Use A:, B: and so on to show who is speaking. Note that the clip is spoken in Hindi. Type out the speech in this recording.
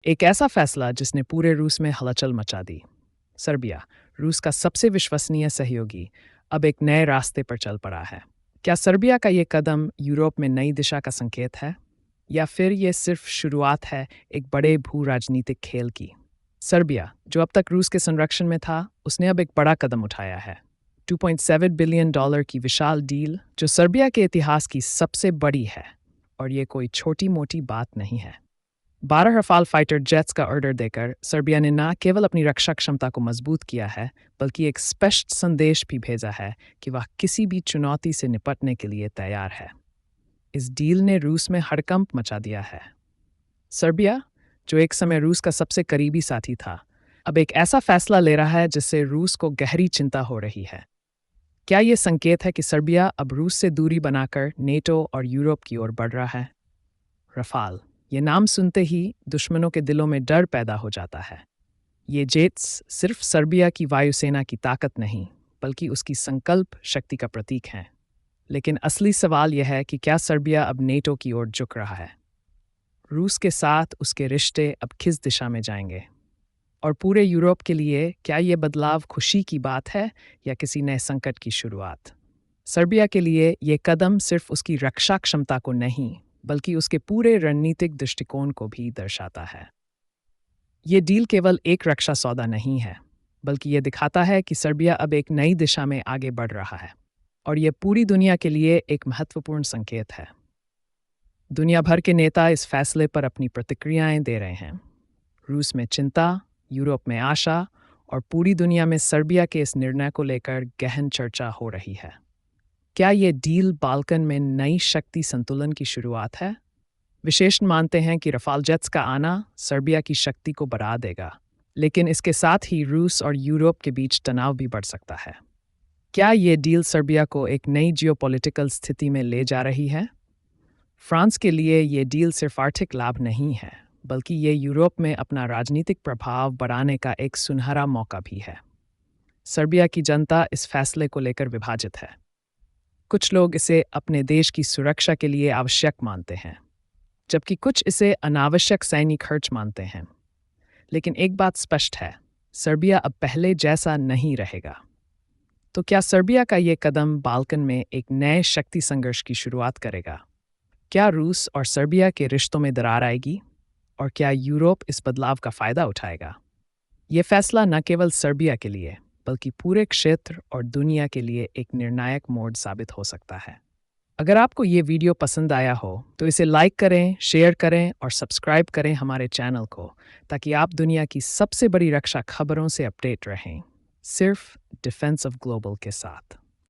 A: एक ऐसा फैसला जिसने पूरे रूस में हलचल मचा दी। सर्बिया, रूस का सबसे विश्वसनीय सहयोगी, अब एक नए रास्ते पर चल पड़ा है। क्या सर्बिया का ये कदम यूरोप में नई दिशा का संकेत है, या फिर ये सिर्फ शुरुआत है एक बड़े भू राजनीतिक खेल की? सर्बिया, जो अब तक रूस के संरक्षण में था, उसने अब एक बड़ा कदम उठाया है। $2.7 बिलियन की विशाल डील, जो सर्बिया के इतिहास की सबसे बड़ी है, और ये कोई छोटी मोटी बात नहीं है। 12 रफाल फाइटर जेट्स का ऑर्डर देकर सर्बिया ने न केवल अपनी रक्षा क्षमता को मजबूत किया है, बल्कि एक स्पष्ट संदेश भी भेजा है कि वह किसी भी चुनौती से निपटने के लिए तैयार है। इस डील ने रूस में हड़कंप मचा दिया है। सर्बिया, जो एक समय रूस का सबसे करीबी साथी था, अब एक ऐसा फैसला ले रहा है जिससे रूस को गहरी चिंता हो रही है। क्या ये संकेत है कि सर्बिया अब रूस से दूरी बनाकर नेटो और यूरोप की ओर बढ़ रहा है? रफाल, ये नाम सुनते ही दुश्मनों के दिलों में डर पैदा हो जाता है। ये जेट्स सिर्फ सर्बिया की वायुसेना की ताकत नहीं, बल्कि उसकी संकल्प शक्ति का प्रतीक हैं। लेकिन असली सवाल यह है कि क्या सर्बिया अब नेटो की ओर झुक रहा है? रूस के साथ उसके रिश्ते अब किस दिशा में जाएंगे? और पूरे यूरोप के लिए क्या ये बदलाव खुशी की बात है, या किसी नए संकट की शुरुआत? सर्बिया के लिए ये कदम सिर्फ उसकी रक्षा क्षमता को नहीं, बल्कि उसके पूरे रणनीतिक दृष्टिकोण को भी दर्शाता है। ये डील केवल एक रक्षा सौदा नहीं है, बल्कि ये दिखाता है कि सर्बिया अब एक नई दिशा में आगे बढ़ रहा है, और ये पूरी दुनिया के लिए एक महत्वपूर्ण संकेत है। दुनिया भर के नेता इस फैसले पर अपनी प्रतिक्रियाएं दे रहे हैं। रूस में चिंता, यूरोप में आशा, और पूरी दुनिया में सर्बिया के इस निर्णय को लेकर गहन चर्चा हो रही है। क्या ये डील बाल्कन में नई शक्ति संतुलन की शुरुआत है? विशेषज्ञ मानते हैं कि रफाल जेट्स का आना सर्बिया की शक्ति को बढ़ा देगा, लेकिन इसके साथ ही रूस और यूरोप के बीच तनाव भी बढ़ सकता है। क्या ये डील सर्बिया को एक नई जियोपॉलिटिकल स्थिति में ले जा रही है? फ्रांस के लिए ये डील सिर्फ आर्थिक लाभ नहीं है, बल्कि ये यूरोप में अपना राजनीतिक प्रभाव बढ़ाने का एक सुनहरा मौका भी है। सर्बिया की जनता इस फैसले को लेकर विभाजित है। कुछ लोग इसे अपने देश की सुरक्षा के लिए आवश्यक मानते हैं, जबकि कुछ इसे अनावश्यक सैनिक खर्च मानते हैं। लेकिन एक बात स्पष्ट है, सर्बिया अब पहले जैसा नहीं रहेगा। तो क्या सर्बिया का ये कदम बाल्कन में एक नए शक्ति संघर्ष की शुरुआत करेगा? क्या रूस और सर्बिया के रिश्तों में दरार आएगी? और क्या यूरोप इस बदलाव का फायदा उठाएगा? ये फैसला न केवल सर्बिया के लिए, बल्कि पूरे क्षेत्र और दुनिया के लिए एक निर्णायक मोड़ साबित हो सकता है। अगर आपको ये वीडियो पसंद आया हो तो इसे लाइक करें, शेयर करें और सब्सक्राइब करें हमारे चैनल को, ताकि आप दुनिया की सबसे बड़ी रक्षा खबरों से अपडेट रहें, सिर्फ डिफेंस ऑफ ग्लोबल के साथ।